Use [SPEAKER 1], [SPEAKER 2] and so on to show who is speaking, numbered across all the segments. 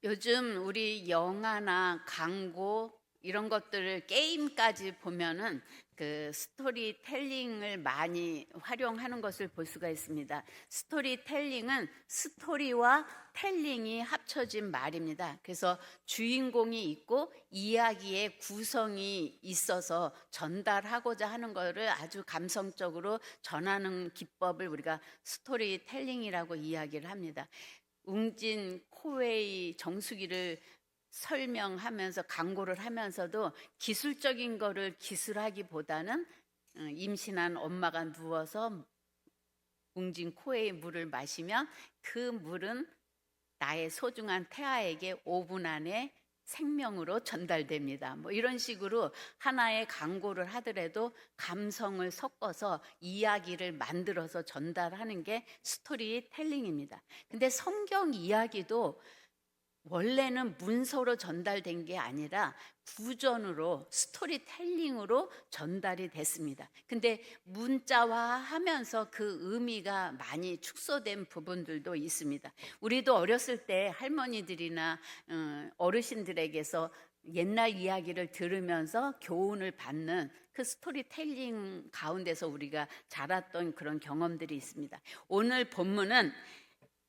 [SPEAKER 1] 요즘 우리 영화나 광고 이런 것들을 게임까지 보면은 그 스토리텔링을 많이 활용하는 것을 볼 수가 있습니다. 스토리텔링은 스토리와 텔링이 합쳐진 말입니다. 그래서 주인공이 있고 이야기의 구성이 있어서 전달하고자 하는 것을 아주 감성적으로 전하는 기법을 우리가 스토리텔링이라고 이야기를 합니다. 웅진 코웨이 정수기를 설명하면서 광고를 하면서도 기술적인 거를 기술하기보다는 임신한 엄마가 누워서 웅진 코웨이 물을 마시면 그 물은 나의 소중한 태아에게 5분 안에 생명으로 전달됩니다. 뭐 이런 식으로 하나의 광고를 하더라도 감성을 섞어서 이야기를 만들어서 전달하는 게 스토리텔링입니다. 근데 성경 이야기도 원래는 문서로 전달된 게 아니라 구전으로 스토리텔링으로 전달이 됐습니다. 근데 문자화하면서 그 의미가 많이 축소된 부분들도 있습니다. 우리도 어렸을 때 할머니들이나 어르신들에게서 옛날 이야기를 들으면서 교훈을 받는 그 스토리텔링 가운데서 우리가 자랐던 그런 경험들이 있습니다. 오늘 본문은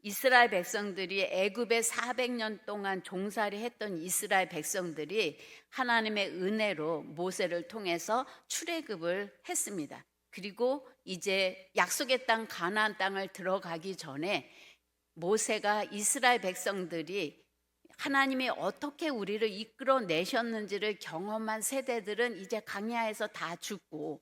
[SPEAKER 1] 이스라엘 백성들이 애굽에 400년 동안 종살이 했던 이스라엘 백성들이 하나님의 은혜로 모세를 통해서 출애굽을 했습니다. 그리고 이제 약속의 땅 가나안 땅을 들어가기 전에 모세가 이스라엘 백성들이 하나님이 어떻게 우리를 이끌어내셨는지를 경험한 세대들은 이제 광야에서 다 죽고,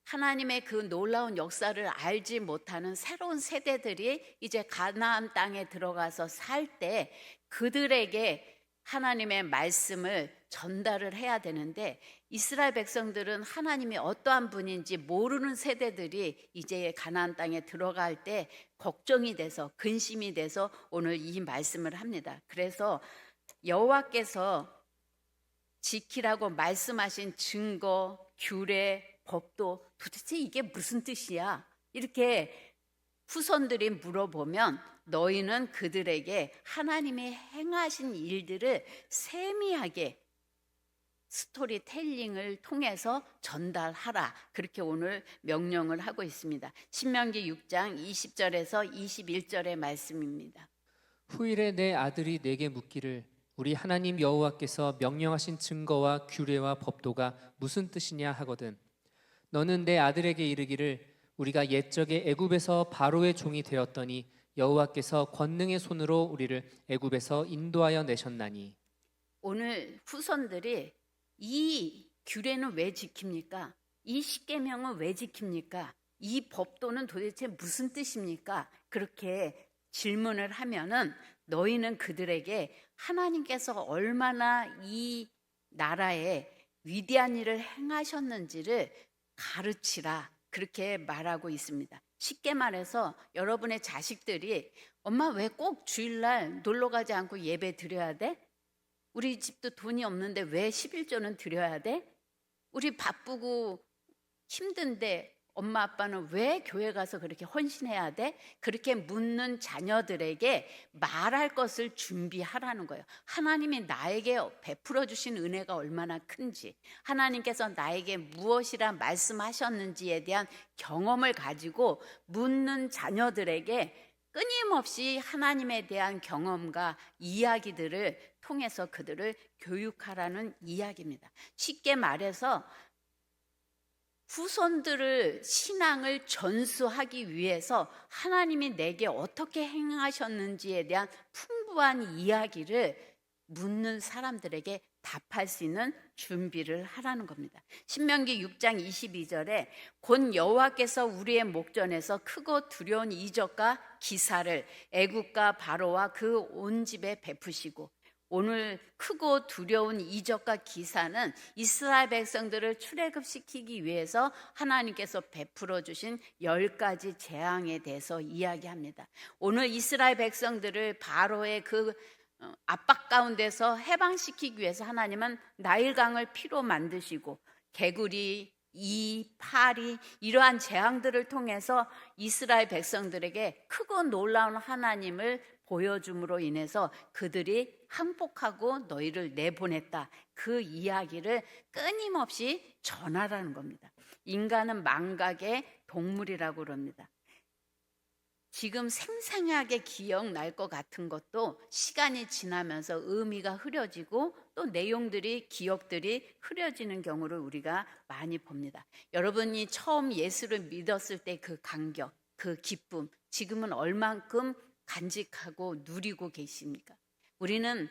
[SPEAKER 1] 하나님의 그 놀라운 역사를 알지 못하는 새로운 세대들이 이제 가나안 땅에 들어가서 살 때 그들에게 하나님의 말씀을 전달을 해야 되는데, 이스라엘 백성들은 하나님이 어떠한 분인지 모르는 세대들이 이제 가나안 땅에 들어갈 때 걱정이 돼서, 근심이 돼서 오늘 이 말씀을 합니다. 그래서 여호와께서 지키라고 말씀하신 증거, 규례, 법도 도대체 이게 무슨 뜻이야? 이렇게 후손들이 물어보면 너희는 그들에게 하나님이 행하신 일들을 세미하게 스토리텔링을 통해서 전달하라, 그렇게 오늘 명령을 하고 있습니다. 신명기 6장 20절에서 21절의 말씀입니다.
[SPEAKER 2] 후일에 내 아들이 내게 묻기를 우리 하나님 여호와께서 명령하신 증거와 규례와 법도가 무슨 뜻이냐 하거든 너는 내 아들에게 이르기를 우리가 옛적에 애굽에서 바로의 종이 되었더니 여호와께서 권능의 손으로 우리를 애굽에서 인도하여 내셨나니.
[SPEAKER 1] 오늘 후손들이 이 규례는 왜 지킵니까? 이 십계명은 왜 지킵니까? 이 법도는 도대체 무슨 뜻입니까? 그렇게 질문을 하면은 너희는 그들에게 하나님께서 얼마나 이 나라에 위대한 일을 행하셨는지를 가르치라, 그렇게 말하고 있습니다. 쉽게 말해서 여러분의 자식들이 엄마 왜 꼭 주일날 놀러 가지 않고 예배 드려야 돼? 우리 집도 돈이 없는데 왜 11조는 드려야 돼? 우리 바쁘고 힘든데 엄마 아빠는 왜 교회 가서 그렇게 헌신해야 돼? 그렇게 묻는 자녀들에게 말할 것을 준비하라는 거예요. 하나님이 나에게 베풀어 주신 은혜가 얼마나 큰지, 하나님께서 나에게 무엇이라 말씀하셨는지에 대한 경험을 가지고 묻는 자녀들에게 끊임없이 하나님에 대한 경험과 이야기들을 통해서 그들을 교육하라는 이야기입니다. 쉽게 말해서 후손들을 신앙을 전수하기 위해서 하나님이 내게 어떻게 행하셨는지에 대한 풍부한 이야기를 묻는 사람들에게 답할 수 있는 준비를 하라는 겁니다. 신명기 6장 22절에 곧 여호와께서 우리의 목전에서 크고 두려운 이적과 기사를 애굽과 바로와 그 온 집에 베푸시고, 오늘 크고 두려운 이적과 기사는 이스라엘 백성들을 출애굽시키기 위해서 하나님께서 베풀어 주신 10가지 재앙에 대해서 이야기합니다. 오늘 이스라엘 백성들을 바로의 그 압박 가운데서 해방시키기 위해서 하나님은 나일강을 피로 만드시고 개구리, 이, 파리, 이러한 재앙들을 통해서 이스라엘 백성들에게 크고 놀라운 하나님을 보여줌으로 인해서 그들이 항복하고 너희를 내보냈다. 그 이야기를 끊임없이 전하라는 겁니다. 인간은 망각의 동물이라고 그럽니다. 지금 생생하게 기억날 것 같은 것도 시간이 지나면서 의미가 흐려지고 또 내용들이, 기억들이 흐려지는 경우를 우리가 많이 봅니다. 여러분이 처음 예수를 믿었을 때 그 감격, 그 기쁨, 지금은 얼만큼 간직하고 누리고 계십니까? 우리는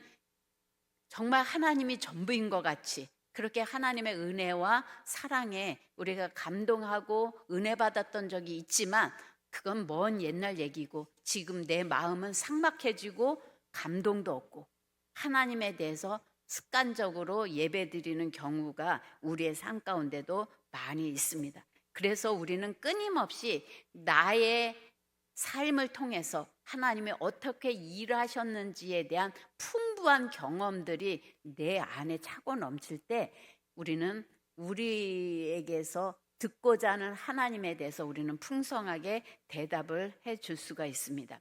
[SPEAKER 1] 정말 하나님이 전부인 것 같이 그렇게 하나님의 은혜와 사랑에 우리가 감동하고 은혜 받았던 적이 있지만 그건 먼 옛날 얘기고 지금 내 마음은 삭막해지고 감동도 없고 하나님에 대해서 습관적으로 예배드리는 경우가 우리의 삶 가운데도 많이 있습니다. 그래서 우리는 끊임없이 나의 삶을 통해서 하나님이 어떻게 일하셨는지에 대한 풍부한 경험들이 내 안에 차고 넘칠 때 우리는 우리에게서 듣고자 하는 하나님에 대해서 우리는 풍성하게 대답을 해줄 수가 있습니다.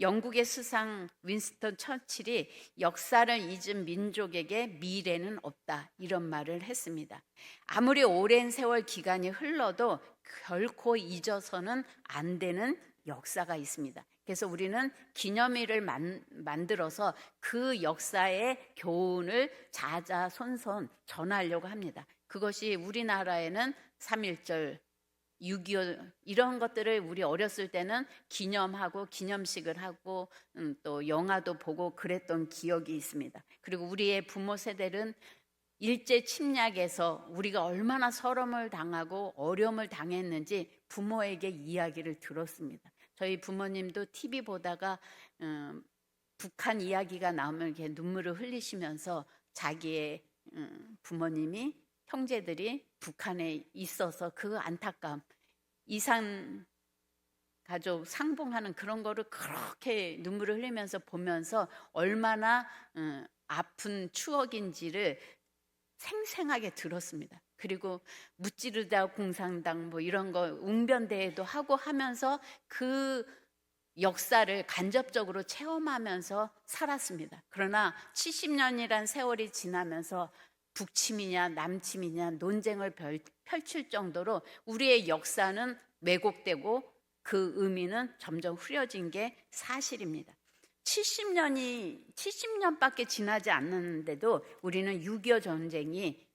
[SPEAKER 1] 영국의 수상 윈스턴 처칠이 역사를 잊은 민족에게 미래는 없다 이런 말을 했습니다. 아무리 오랜 세월 기간이 흘러도 결코 잊어서는 안 되는 역사가 있습니다. 그래서 우리는 기념일을 만들어서 그 역사의 교훈을 자자손손 전하려고 합니다. 그것이 우리나라에는 3.1절, 6.25 이런 것들을 우리 어렸을 때는 기념하고 기념식을 하고 또 영화도 보고 그랬던 기억이 있습니다. 그리고 우리의 부모 세대는 일제 침략에서 우리가 얼마나 서름을 당하고 어려움을 당했는지 부모에게 이야기를 들었습니다. 저희 부모님도 TV 보다가 북한 이야기가 나오면 이렇게 눈물을 흘리시면서 자기의 부모님이 형제들이 북한에 있어서 그 안타까움, 이산 가족 상봉하는 그런 거를 그렇게 눈물을 흘리면서 보면서 얼마나 아픈 추억인지를 생생하게 들었습니다. 그리고 무찌르다 공산당 뭐 이런 거 웅변대회도 하고 하면서 그 역사를 간접적으로 체험하면서 살았습니다. 그러나 70년이란 세월이 지나면서 북침이냐 남침이냐 논쟁을 펼칠 정도로 우리의 역사는 왜곡되고 그 의미는 점점 흐려진 게 사실입니다. 70년밖에 지나지 않는데도 우리는 6.25 전쟁이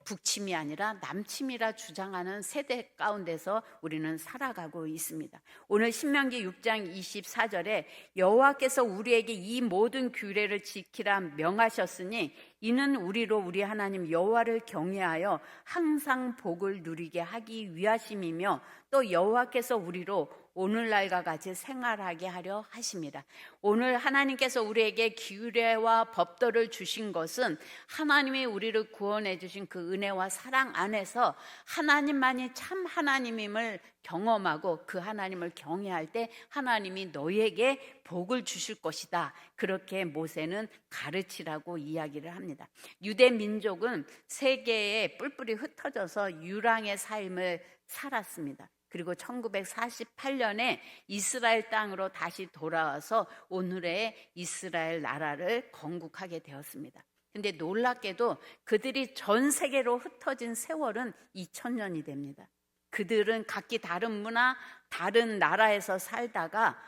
[SPEAKER 1] 북침이 아니라 남침이라 주장하는 세대 가운데서 우리는 살아가고 있습니다. 오늘 신명기 6장 24절에 여호와께서 우리에게 이 모든 규례를 지키라 명하셨으니 이는 우리로 우리 하나님 여호와를 경외하여 항상 복을 누리게 하기 위하심이며 또 여호와께서 우리로 오늘날과 같이 생활하게 하려 하십니다. 오늘 하나님께서 우리에게 규례와 법도를 주신 것은 하나님이 우리를 구원해 주신 그 은혜와 사랑 안에서 하나님만이 참 하나님임을 경험하고 그 하나님을 경외할 때 하나님이 너희에게 복을 주실 것이다. 그렇게 모세는 가르치라고 이야기를 합니다. 유대 민족은 세계에 뿔뿔이 흩어져서 유랑의 삶을 살았습니다. 그리고 1948년에 이스라엘 땅으로 다시 돌아와서 오늘의 이스라엘 나라를 건국하게 되었습니다. 근데 놀랍게도 그들이 전 세계로 흩어진 세월은 2000년이 됩니다. 그들은 각기 다른 문화, 다른 나라에서 살다가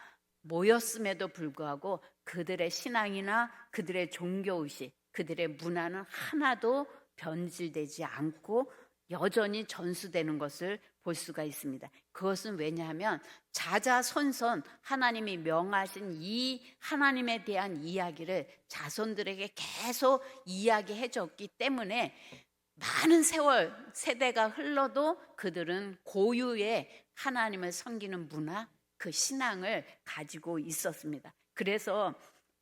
[SPEAKER 1] 모였음에도 불구하고 그들의 신앙이나 그들의 종교의식, 그들의 문화는 하나도 변질되지 않고 여전히 전수되는 것을 볼 수가 있습니다. 그것은 왜냐하면 자자손손 하나님이 명하신 이 하나님에 대한 이야기를 자손들에게 계속 이야기해 줬기 때문에 많은 세월, 세대가 흘러도 그들은 고유의 하나님을 섬기는 문화, 그 신앙을 가지고 있었습니다. 그래서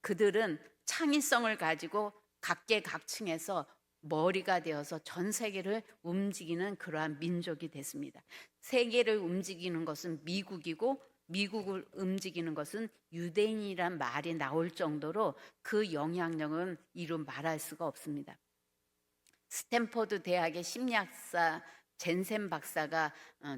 [SPEAKER 1] 그들은 창의성을 가지고 각계각층에서 머리가 되어서 전 세계를 움직이는 그러한 민족이 됐습니다. 세계를 움직이는 것은 미국이고 미국을 움직이는 것은 유대인이란 말이 나올 정도로 그 영향력은 이루 말할 수가 없습니다. 스탠포드 대학의 심리학사 젠센 박사가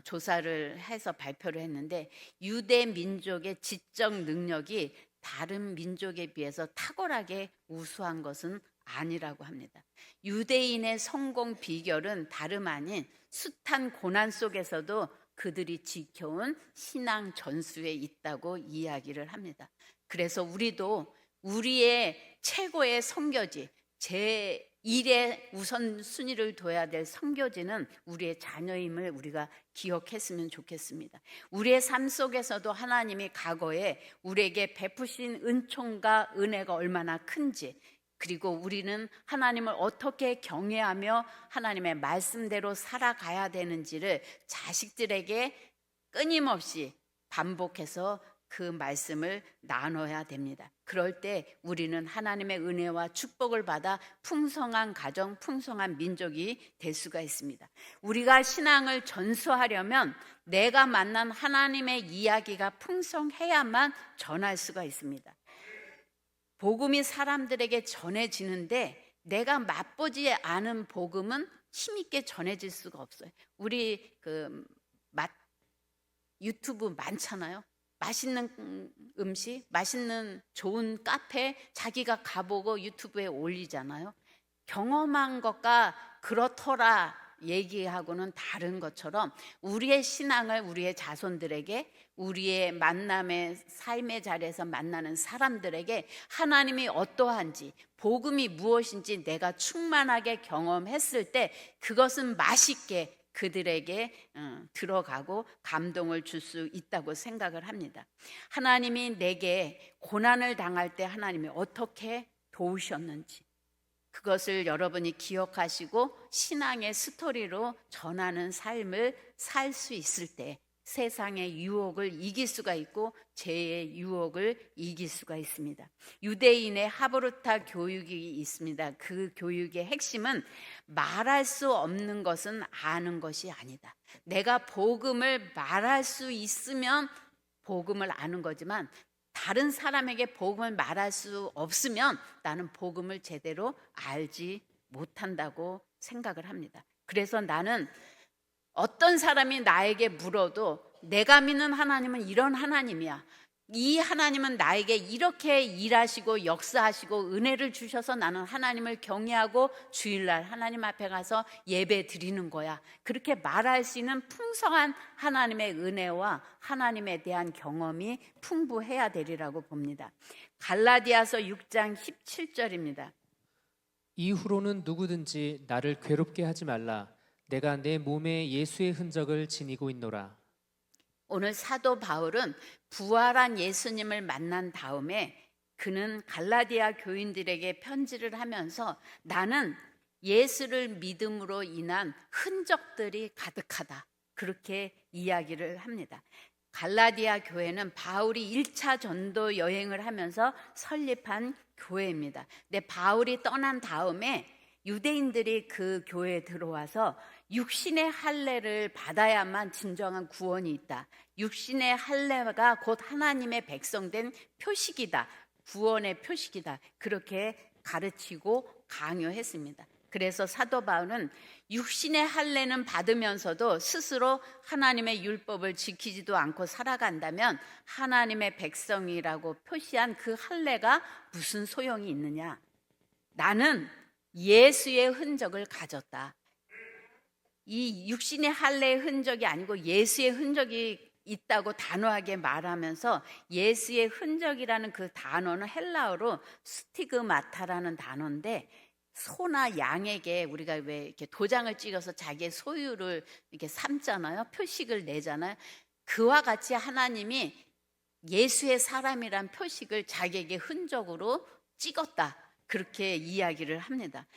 [SPEAKER 1] 조사를 해서 발표를 했는데 유대 민족의 지적 능력이 다른 민족에 비해서 탁월하게 우수한 것은 아니라고 합니다. 유대인의 성공 비결은 다름 아닌 숱한 고난 속에서도 그들이 지켜온 신앙 전수에 있다고 이야기를 합니다. 그래서 우리도 우리의 최고의 선교지, 제1의 우선순위를 둬야 될 선교지는 우리의 자녀임을 우리가 기억했으면 좋겠습니다. 우리의 삶 속에서도 하나님이 과거에 우리에게 베푸신 은총과 은혜가 얼마나 큰지, 그리고 우리는 하나님을 어떻게 경외하며 하나님의 말씀대로 살아가야 되는지를 자식들에게 끊임없이 반복해서 그 말씀을 나눠야 됩니다. 그럴 때 우리는 하나님의 은혜와 축복을 받아 풍성한 가정, 풍성한 민족이 될 수가 있습니다. 우리가 신앙을 전수하려면 내가 만난 하나님의 이야기가 풍성해야만 전할 수가 있습니다. 복음이 사람들에게 전해지는데 내가 맛보지 않은 복음은 힘있게 전해질 수가 없어요. 우리 유튜브 많잖아요. 맛있는 음식, 맛있는 좋은 카페 자기가 가보고 유튜브에 올리잖아요. 경험한 것과 그렇더라 얘기하고는 다른 것처럼 우리의 신앙을 우리의 자손들에게, 우리의 만남의 삶의 자리에서 만나는 사람들에게 하나님이 어떠한지, 복음이 무엇인지 내가 충만하게 경험했을 때 그것은 맛있게 그들에게 들어가고 감동을 줄 수 있다고 생각을 합니다. 하나님이 내게 고난을 당할 때 하나님이 어떻게 도우셨는지 그것을 여러분이 기억하시고 신앙의 스토리로 전하는 삶을 살 수 있을 때 세상의 유혹을 이길 수가 있고 죄의 유혹을 이길 수가 있습니다. 유대인의 하브루타 교육이 있습니다. 그 교육의 핵심은 말할 수 없는 것은 아는 것이 아니다. 내가 복음을 말할 수 있으면 복음을 아는 거지만 다른 사람에게 복음을 말할 수 없으면 나는 복음을 제대로 알지 못한다고 생각을 합니다. 그래서 나는 어떤 사람이 나에게 물어도 내가 믿는 하나님은 이런 하나님이야. 이 하나님은 나에게 이렇게 일하시고 역사하시고 은혜를 주셔서 나는 하나님을 경외하고 주일날 하나님 앞에 가서 예배 드리는 거야. 그렇게 말할 수 있는 풍성한 하나님의 은혜와 하나님에 대한 경험이 풍부해야 되리라고 봅니다. 갈라디아서 6장 17절입니다.
[SPEAKER 2] 이후로는 누구든지 나를 괴롭게 하지 말라. 내가 내 몸에 예수의 흔적을 지니고 있노라.
[SPEAKER 1] 오늘 사도 바울은 부활한 예수님을 만난 다음에 그는 갈라디아 교인들에게 편지를 하면서 나는 예수를 믿음으로 인한 흔적들이 가득하다. 그렇게 이야기를 합니다. 갈라디아 교회는 바울이 1차 전도 여행을 하면서 설립한 교회입니다. 근데 바울이 떠난 다음에 유대인들이 그 교회에 들어와서 육신의 할례를 받아야만 진정한 구원이 있다. 육신의 할례가 곧 하나님의 백성된 표식이다. 구원의 표식이다. 그렇게 가르치고 강요했습니다. 그래서 사도 바울은 육신의 할례는 받으면서도 스스로 하나님의 율법을 지키지도 않고 살아간다면 하나님의 백성이라고 표시한 그 할례가 무슨 소용이 있느냐? 나는 예수의 흔적을 가졌다. 이 육신의 할례의 흔적이 아니고 예수의 흔적이 있다고 단호하게 말하면서 예수의 흔적이라는 그 단어는 헬라어로 스티그마타라는 단어인데 소나 양에게 우리가 왜 이렇게 도장을 찍어서 자기의 소유를 이렇게 삼잖아요. 표식을 내잖아요. 그와 같이 하나님이 예수의 사람이란 표식을 자기에게 흔적으로 찍었다. 그렇게 이야기를 합니다.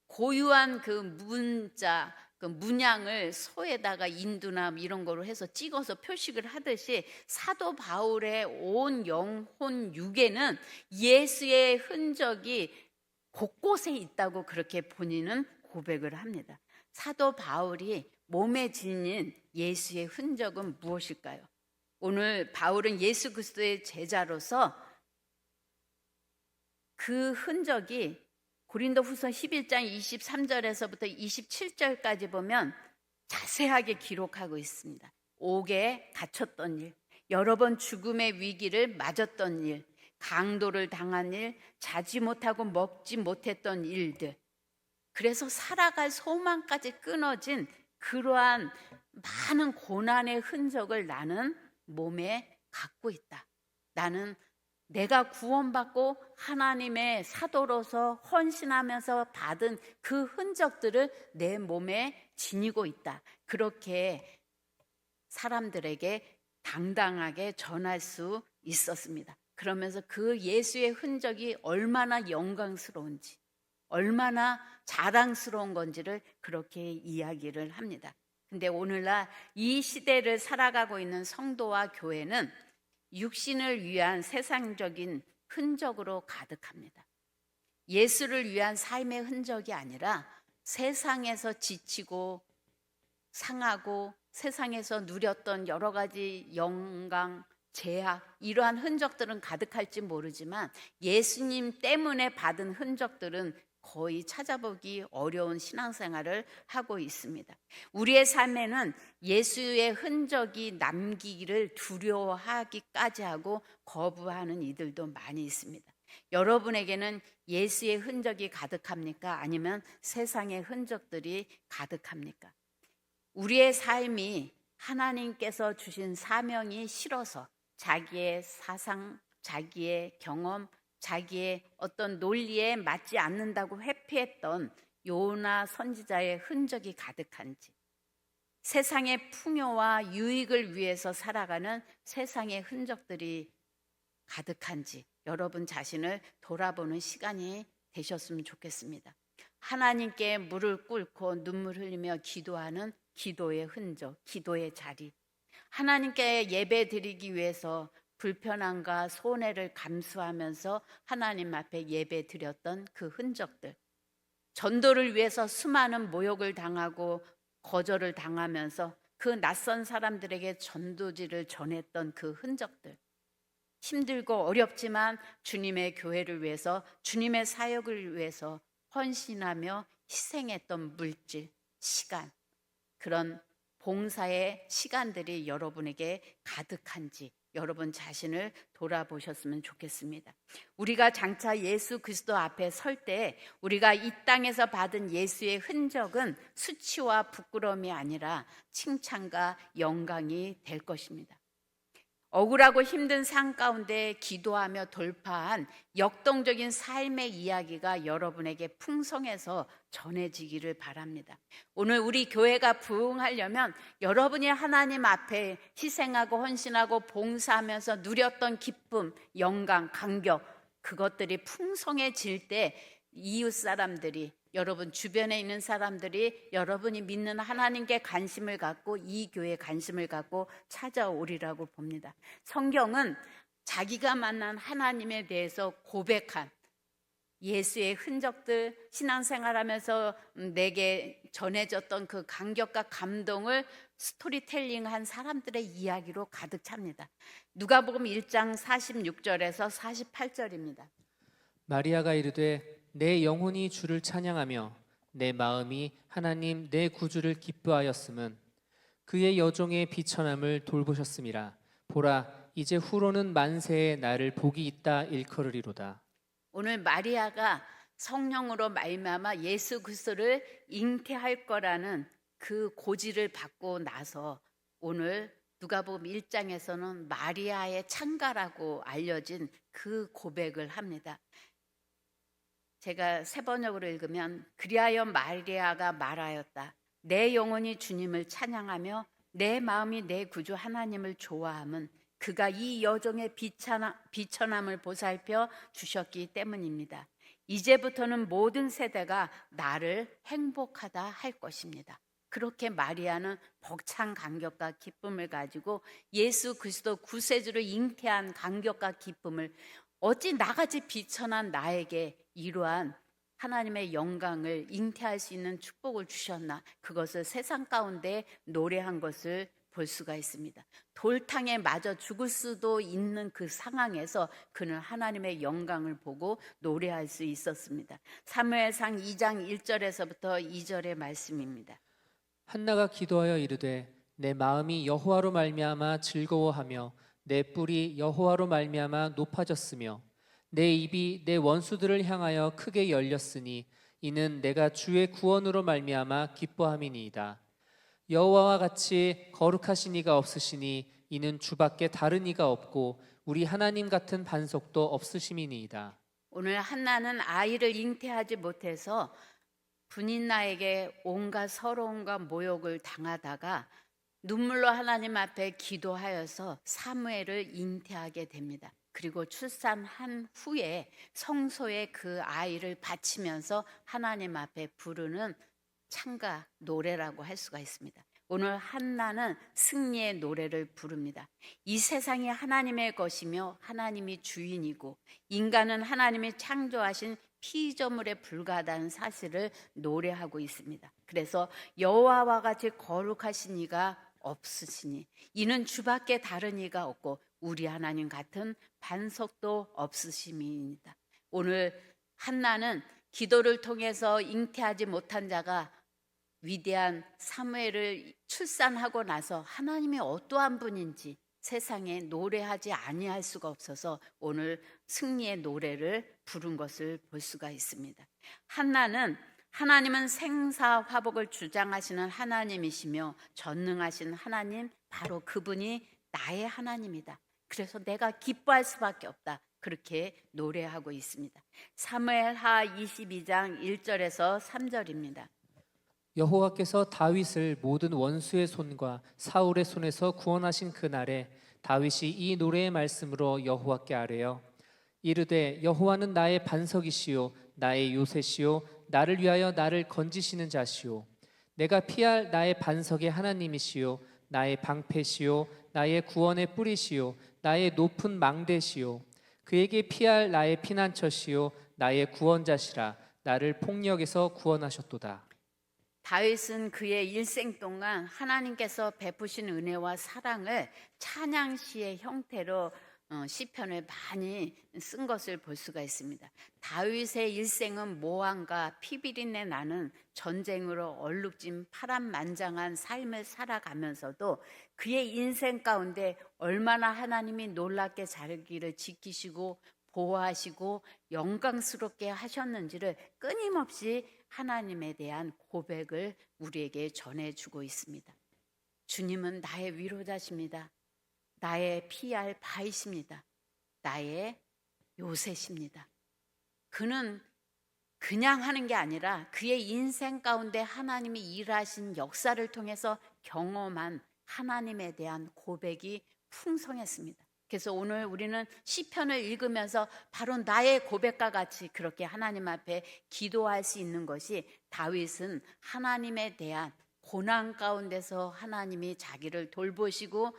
[SPEAKER 1] 고유한 그 문자, 그 문양을 소에다가 인두나 이런 거로 해서 찍어서 표식을 하듯이 사도 바울의 온 영혼 육에는 예수의 흔적이 곳곳에 있다고 그렇게 본인은 고백을 합니다. 사도 바울이 몸에 지닌 예수의 흔적은 무엇일까요? 오늘 바울은 예수 그리스도의 제자로서 그 흔적이 고린도후서 11장 23절에서부터 27절까지 보면 자세하게 기록하고 있습니다. 옥에 갇혔던 일, 여러 번 죽음의 위기를 맞았던 일, 강도를 당한 일, 자지 못하고 먹지 못했던 일들, 그래서 살아갈 소망까지 끊어진 그러한 많은 고난의 흔적을 나는 몸에 갖고 있다. 나는 내가 구원받고 하나님의 사도로서 헌신하면서 받은 그 흔적들을 내 몸에 지니고 있다. 그렇게 사람들에게 당당하게 전할 수 있었습니다. 그러면서 그 예수의 흔적이 얼마나 영광스러운지, 얼마나 자랑스러운 건지를 그렇게 이야기를 합니다. 근데 오늘날 이 시대를 살아가고 있는 성도와 교회는 육신을 위한 세상적인 흔적으로 가득합니다. 예수를 위한 삶의 흔적이 아니라 세상에서 지치고 상하고 세상에서 누렸던 여러 가지 영광, 제약, 이러한 흔적들은 가득할지 모르지만 예수님 때문에 받은 흔적들은 거의 찾아보기 어려운 신앙생활을 하고 있습니다. 우리의 삶에는 예수의 흔적이 남기기를 두려워하기까지 하고 거부하는 이들도 많이 있습니다. 여러분에게는 예수의 흔적이 가득합니까? 아니면 세상의 흔적들이 가득합니까? 우리의 삶이 하나님께서 주신 사명이 싫어서 자기의 사상, 자기의 경험, 자기의 어떤 논리에 맞지 않는다고 회피했던 요나 선지자의 흔적이 가득한지, 세상의 풍요와 유익을 위해서 살아가는 세상의 흔적들이 가득한지 여러분 자신을 돌아보는 시간이 되셨으면 좋겠습니다. 하나님께 무릎 꿇고 눈물 흘리며 기도하는 기도의 흔적, 기도의 자리, 하나님께 예배 드리기 위해서 불편함과 손해를 감수하면서 하나님 앞에 예배 드렸던 그 흔적들, 전도를 위해서 수많은 모욕을 당하고 거절을 당하면서 그 낯선 사람들에게 전도지를 전했던 그 흔적들, 힘들고 어렵지만 주님의 교회를 위해서, 주님의 사역을 위해서 헌신하며 희생했던 물질, 시간, 그런 봉사의 시간들이 여러분에게 가득한지 여러분 자신을 돌아보셨으면 좋겠습니다. 우리가 장차 예수 그리스도 앞에 설 때 우리가 이 땅에서 받은 예수의 흔적은 수치와 부끄러움이 아니라 칭찬과 영광이 될 것입니다. 억울하고 힘든 삶 가운데 기도하며 돌파한 역동적인 삶의 이야기가 여러분에게 풍성해서 전해지기를 바랍니다. 오늘 우리 교회가 부흥하려면 여러분이 하나님 앞에 희생하고 헌신하고 봉사하면서 누렸던 기쁨, 영광, 감격, 그것들이 풍성해질 때 이웃 사람들이, 여러분 주변에 있는 사람들이 여러분이 믿는 하나님께 관심을 갖고 이 교회에 관심을 갖고 찾아오리라고 봅니다. 성경은 자기가 만난 하나님에 대해서 고백한 예수의 흔적들, 신앙생활하면서 내게 전해졌던 그 감격과 감동을 스토리텔링한 사람들의 이야기로 가득 찹니다. 누가복음 1장 46절에서 48절입니다.
[SPEAKER 2] 마리아가 이르되 내 영혼이 주를 찬양하며 내 마음이 하나님 내 구주를 기뻐하였음은 그의 여종의 비천함을 돌보셨음이라. 보라, 이제 후로는 만세에 나를 복이 있다 일컬으리로다.
[SPEAKER 1] 오늘 마리아가 성령으로 말미암아 예수 그리스도를 잉태할 거라는 그 고지를 받고 나서 오늘 누가복음 1장에서는 마리아의 창가라고 알려진 그 고백을 합니다. 제가 새 번역으로 읽으면 그리하여 마리아가 말하였다. 내 영혼이 주님을 찬양하며 내 마음이 내 구주 하나님을 좋아함은 그가 이 여종의 비천함을 보살펴 주셨기 때문입니다. 이제부터는 모든 세대가 나를 행복하다 할 것입니다. 그렇게 마리아는 벅찬 감격과 기쁨을 가지고 예수 그리스도 구세주를 잉태한 감격과 기쁨을, 어찌 나같이 비천한 나에게 이러한 하나님의 영광을 잉태할 수 있는 축복을 주셨나, 그것을 세상 가운데 노래한 것을 볼 수가 있습니다. 돌탕에 맞아 죽을 수도 있는 그 상황에서 그는 하나님의 영광을 보고 노래할 수 있었습니다. 사무엘상 2장 1절에서부터 2절의 말씀입니다.
[SPEAKER 2] 한나가 기도하여 이르되 내 마음이 여호와로 말미암아 즐거워하며 내 뿔이 여호와로 말미암아 높아졌으며 내 입이 내 원수들을 향하여 크게 열렸으니 이는 내가 주의 구원으로 말미암아 기뻐함이니이다. 여호와와 같이 거룩하신 이가 없으시니 이는 주밖에 다른 이가 없고 우리 하나님 같은 반석도 없으심이니이다.
[SPEAKER 1] 오늘 한나는 아이를 잉태하지 못해서 분인나에게 온갖 서러움과 모욕을 당하다가 눈물로 하나님 앞에 기도하여서 사무엘을 잉태하게 됩니다. 그리고 출산한 후에 성소에 그 아이를 바치면서 하나님 앞에 부르는 찬가 노래라고 할 수가 있습니다. 오늘 한나는 승리의 노래를 부릅니다. 이 세상이 하나님의 것이며 하나님이 주인이고 인간은 하나님이 창조하신 피조물에 불과하다는 사실을 노래하고 있습니다. 그래서 여호와와 같이 거룩하신 이가 없으시니 이는 주밖에 다른 이가 없고 우리 하나님 같은 반석도 없으심이니이다. 오늘 한나는 기도를 통해서 잉태하지 못한 자가 위대한 사무엘을 출산하고 나서 하나님이 어떠한 분인지 세상에 노래하지 아니할 수가 없어서 오늘 승리의 노래를 부른 것을 볼 수가 있습니다. 한나는 하나님은 생사화복을 주장하시는 하나님이시며 전능하신 하나님, 바로 그분이 나의 하나님이다. 그래서 내가 기뻐할 수밖에 없다. 그렇게 노래하고 있습니다. 사무엘하 22장 1절에서 3절입니다.
[SPEAKER 2] 여호와께서 다윗을 모든 원수의 손과 사울의 손에서 구원하신 그날에 다윗이 이 노래의 말씀으로 여호와께 아뢰어 이르되 여호와는 나의 반석이시요 나의 요새시요 나를 위하여 나를 건지시는 자시요 내가 피할 나의 반석의 하나님이시요 나의 방패시요 나의 구원의 뿌리시요 나의 높은 망대시요 그에게 피할 나의 피난처시요 나의 구원자시라 나를 폭력에서 구원하셨도다.
[SPEAKER 1] 다윗은 그의 일생 동안 하나님께서 베푸신 은혜와 사랑을 찬양시의 형태로 시편을 많이 쓴 것을 볼 수가 있습니다. 다윗의 일생은 모함과 피비린내 나는 전쟁으로 얼룩진 파란만장한 삶을 살아가면서도 그의 인생 가운데 얼마나 하나님이 놀랍게 자기를 지키시고 보호하시고 영광스럽게 하셨는지를 끊임없이 하나님에 대한 고백을 우리에게 전해주고 있습니다. 주님은 나의 위로자십니다. 나의 피할 바이십니다. 나의 요새십니다. 그는 그냥 하는 게 아니라 그의 인생 가운데 하나님이 일하신 역사를 통해서 경험한 하나님에 대한 고백이 풍성했습니다. 그래서 오늘 우리는 시편을 읽으면서 바로 나의 고백과 같이 그렇게 하나님 앞에 기도할 수 있는 것이, 다윗은 하나님에 대한 고난 가운데서 하나님이 자기를 돌보시고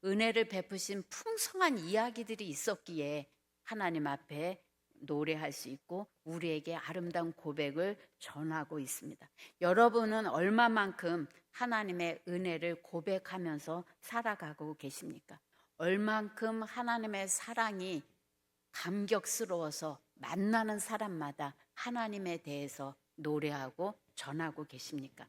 [SPEAKER 1] 은혜를 베푸신 풍성한 이야기들이 있었기에 하나님 앞에 노래할 수 있고 우리에게 아름다운 고백을 전하고 있습니다. 여러분은 얼마만큼 하나님의 은혜를 고백하면서 살아가고 계십니까? 얼만큼 하나님의 사랑이 감격스러워서 만나는 사람마다 하나님에 대해서 노래하고 전하고 계십니까?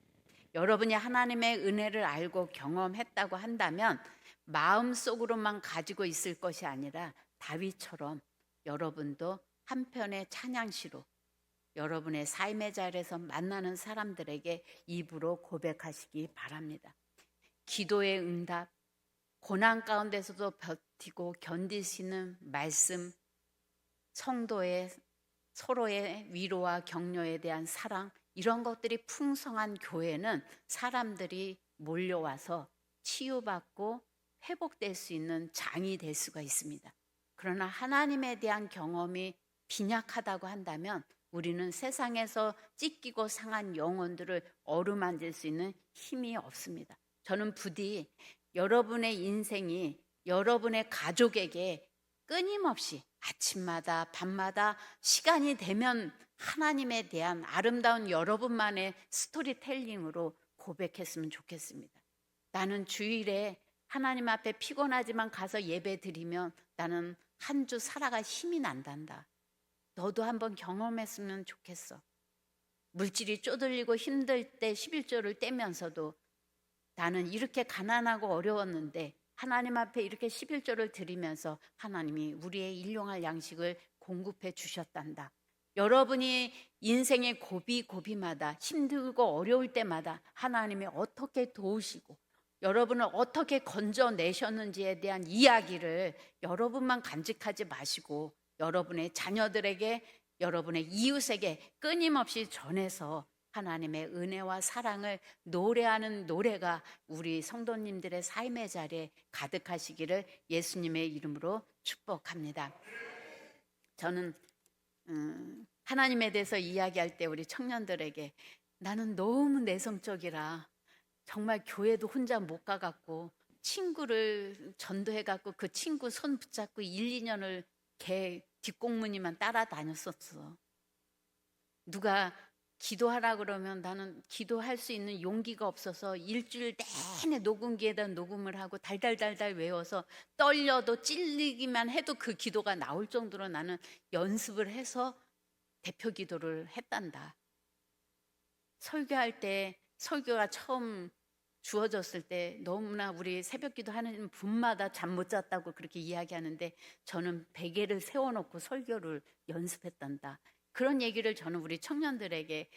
[SPEAKER 1] 여러분이 하나님의 은혜를 알고 경험했다고 한다면 마음속으로만 가지고 있을 것이 아니라 다윗처럼 여러분도 한편의 찬양시로 여러분의 삶의 자리에서 만나는 사람들에게 입으로 고백하시기 바랍니다. 기도의 응답, 고난 가운데서도 버티고 견디시는 말씀, 성도의 서로의 위로와 격려에 대한 사랑, 이런 것들이 풍성한 교회는 사람들이 몰려와서 치유받고 회복될 수 있는 장이 될 수가 있습니다. 그러나 하나님에 대한 경험이 빈약하다고 한다면 우리는 세상에서 찢기고 상한 영혼들을 어루만질 수 있는 힘이 없습니다. 저는 부디 여러분의 인생이 여러분의 가족에게 끊임없이 아침마다 밤마다 시간이 되면 하나님에 대한 아름다운 여러분만의 스토리텔링으로 고백했으면 좋겠습니다. 나는 주일에 하나님 앞에 피곤하지만 가서 예배 드리면 나는 한 주 살아갈 힘이 난단다. 너도 한번 경험했으면 좋겠어. 물질이 쪼들리고 힘들 때 11조를 떼면서도 나는 이렇게 가난하고 어려웠는데 하나님 앞에 이렇게 11조를 드리면서 하나님이 우리의 일용할 양식을 공급해 주셨단다. 여러분이 인생의 고비고비마다 힘들고 어려울 때마다 하나님이 어떻게 도우시고 여러분을 어떻게 건져내셨는지에 대한 이야기를 여러분만 간직하지 마시고 여러분의 자녀들에게, 여러분의 이웃에게 끊임없이 전해서 하나님의 은혜와 사랑을 노래하는 노래가 우리 성도님들의 삶의 자리에 가득하시기를 예수님의 이름으로 축복합니다. 저는 하나님에 대해서 이야기할 때 우리 청년들에게 나는 너무 내성적이라 정말 교회도 혼자 못 가갖고 친구를 전도해갖고 그 친구 손 붙잡고 1, 2년을 걔 뒷공무니만 따라다녔었어. 누가 기도하라 그러면 나는 기도할 수 있는 용기가 없어서 일주일 내내 녹음기에다 녹음을 하고 달달달달 외워서 떨려도 찔리기만 해도 그 기도가 나올 정도로 나는 연습을 해서 대표 기도를 했단다. 설교할 때 설교가 처음 주어졌을 때 너무나 우리 새벽 기도하는 분마다 잠 못 잤다고 그렇게 이야기하는데 저는 베개를 세워놓고 설교를 연습했단다. 그런 얘기를 저는 우리 청년들에게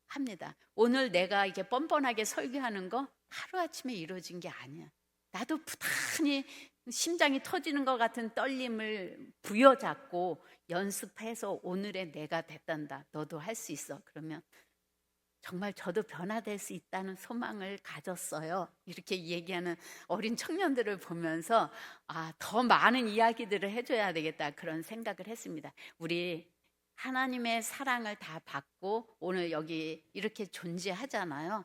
[SPEAKER 1] 합니다. 오늘 내가 이렇게 뻔뻔하게 설교하는 거 하루아침에 이루어진 게 아니야. 나도 부단히 심장이 터지는 것 같은 떨림을 부여잡고 연습해서 오늘의 내가 됐단다. 너도 할 수 있어. 그러면 정말 저도 변화될 수 있다는 소망을 가졌어요. 이렇게 얘기하는 어린 청년들을 보면서 더 많은 이야기들을 해줘야 되겠다 그런 생각을 했습니다. 우리 하나님의 사랑을 다 받고 오늘 여기 이렇게 존재하잖아요.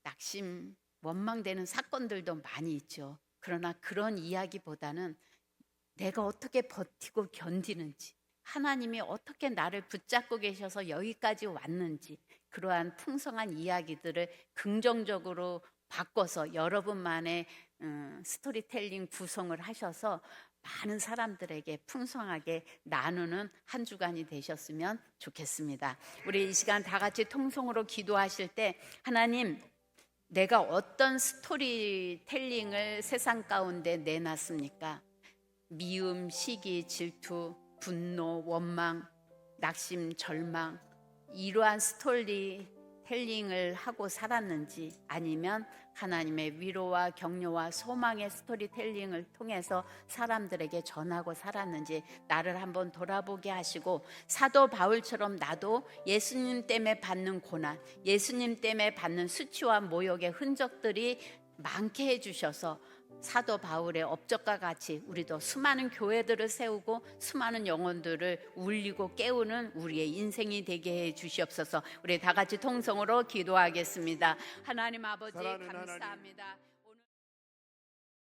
[SPEAKER 1] 낙심, 원망되는 사건들도 많이 있죠. 그러나 그런 이야기보다는 내가 어떻게 버티고 견디는지, 하나님이 어떻게 나를 붙잡고 계셔서 여기까지 왔는지 그러한 풍성한 이야기들을 긍정적으로 바꿔서 여러분만의 스토리텔링 구성을 하셔서 많은 사람들에게 풍성하게 나누는 한 주간이 되셨으면 좋겠습니다. 우리 이 시간 다 같이 통성으로 기도하실 때 하나님, 내가 어떤 스토리텔링을 세상 가운데 내놨습니까? 미움, 시기, 질투, 분노, 원망, 낙심, 절망 이러한 스토리텔링을 하고 살았는지 아니면 하나님의 위로와 격려와 소망의 스토리텔링을 통해서 사람들에게 전하고 살았는지 나를 한번 돌아보게 하시고 사도 바울처럼 나도 예수님 때문에 받는 고난, 예수님 때문에 받는 수치와 모욕의 흔적들이 많게 해주셔서 사도 바울의 업적과 같이 우리도 수많은 교회들을 세우고 수많은 영혼들을 울리고 깨우는 우리의 인생이 되게 해 주시옵소서. 우리 다 같이 통성으로 기도하겠습니다. 하나님 아버지 감사합니다.